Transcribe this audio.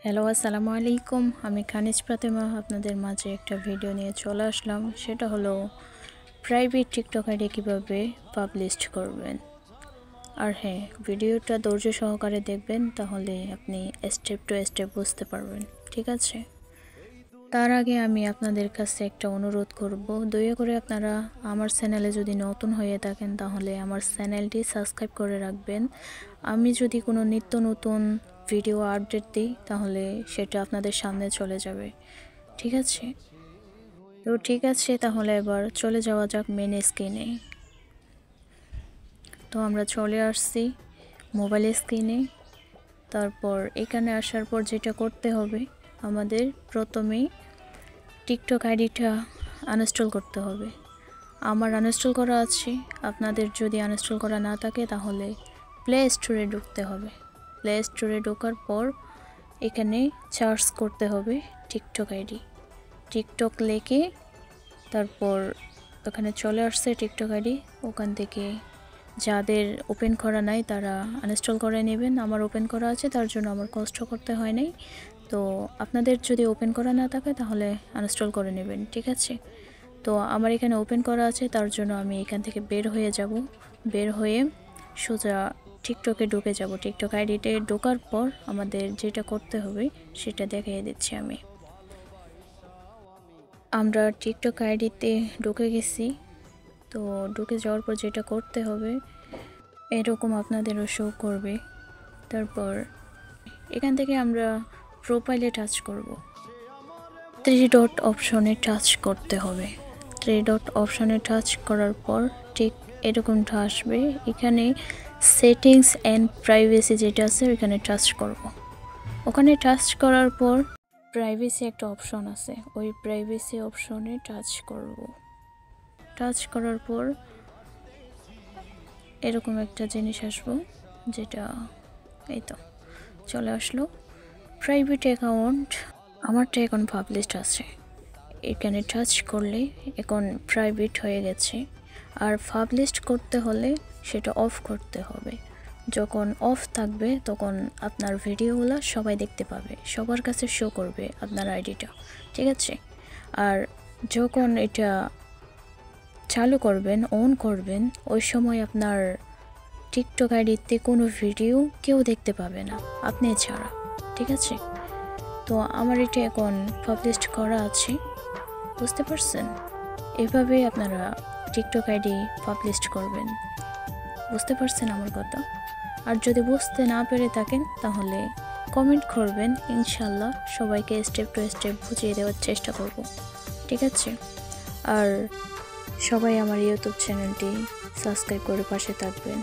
Hello আসসালামু আলাইকুম। আমি খানিজ ফাতেমা আপনাদের মাঝে একটা ভিডিও নিয়ে চলে আসলাম। সেটা হলো প্রাইভেট টিকটক আইডি কীভাবে পাবলিশ করবেন। আর হ্যাঁ, ভিডিওটা ধৈর্য সহকারে দেখবেন, তাহলে আপনি স্টেপ টু স্টেপ বুঝতে পারবেন। ঠিক আছে? তার আগে আমি আপনাদের কাছে একটা অনুরোধ করব, দয়া করে আপনারা আমার চ্যানেলে যদি নতুন হয়ে থাকেন তাহলে আমার চ্যানেলটি সাবস্ক্রাইব করে রাখবেন। আমি যদি কোনো নিত্য নতুন ভিডিও আপডেট দিই তাহলে সেটা আপনাদের সামনে চলে যাবে। ঠিক আছে? তো ঠিক আছে, তাহলে এবার চলে যাওয়া যাক মেন স্ক্রিনে। তো আমরা চলে আসছি মোবাইল স্ক্রিনে। তারপর এখানে আসার পর যেটা করতে হবে, আমাদের প্রথমেই টিকটক আইডিটা আনইনস্টল করতে হবে। আমার আনইনস্টল করা আছে, আপনাদের যদি আনইনস্টল করা না থাকে তাহলে প্লে স্টোরে ঢুকতে হবে। প্লে স্টোরে ঢোকার পর এখানে সার্চ করতে হবে টিকটক আইডি। টিকটক লেখে তারপর ওখানে চলে আসছে টিকটক আইডি। ওখান থেকে যাদের ওপেন করা নাই তারা আনইনস্টল করে নেবেন। আমার ওপেন করা আছে, তার জন্য আমার কষ্ট করতে হয় নাই। তো আপনাদের যদি ওপেন করা না থাকে তাহলে আনইনস্টল করে নেবেন। ঠিক আছে? তো আমার এখানে ওপেন করা আছে, তার জন্য আমি এখান থেকে বের হয়ে যাব। বের হয়ে সোজা টিকটকে ঢুকে যাব। টিকটক আইডিতে ঢোকার পর আমাদের যেটা করতে হবে সেটা দেখিয়ে দিচ্ছি আমি। আমরা টিকটক আইডিতে ঢুকে গেছি। তো ঢুকে যাওয়ার পর যেটা করতে হবে, এরকম আপনাদেরও শো করবে। তারপর এখান থেকে আমরা প্রোফাইলে টাচ করব। 3 ডট অপশনে টাচ করতে হবে। 3 ডট অপশনে টাচ করার পর ঠিক এরকমটা আসবে। এখানে সেটিংস অ্যান্ড প্রাইভেসি যেটা আছে ওইখানে টাচ করব। ওখানে টাচ করার পর প্রাইভেসি একটা অপশন আছে, ওই প্রাইভেসি অপশনে টাচ করব। টাচ করার পর এরকম একটা জিনিস আসবো, যেটা এই তো চলে আসলো প্রাইভেট অ্যাকাউন্ট। আমারটা এখন পাবলিশড আছে। এখানে টাচ করলে এখন প্রাইভেট হয়ে গেছে। আর পাবলিশড করতে হলে সেটা অফ করতে হবে। যখন অফ থাকবে তখন আপনার ভিডিওগুলো সবাই দেখতে পাবে, সবার কাছে শো করবে আপনার আইডিটা। ঠিক আছে? আর যখন এটা চালু করবেন, অন করবেন, ওই সময় আপনার টিকটক আইডিতে কোনো ভিডিও কেউ দেখতে পাবে না আপনি ছাড়া। ঠিক আছে? তো আমার এটা এখন পাবলিশড করা আছে, বুঝতে পারছেন? এভাবে আপনারা টিকটক আইডি পাবলিশ করবেন। বুঝতে পারছেন আমার কথা? আর যদি বুঝতে না পেরে থাকেন তাহলে কমেন্ট করবেন, ইনশাল্লাহ সবাইকে স্টেপ টু স্টেপ বুঝিয়ে দেওয়ার চেষ্টা করব। ঠিক আছে? আর সবাই আমার ইউটিউব চ্যানেলটি সাবস্ক্রাইব করে পাশে থাকবেন।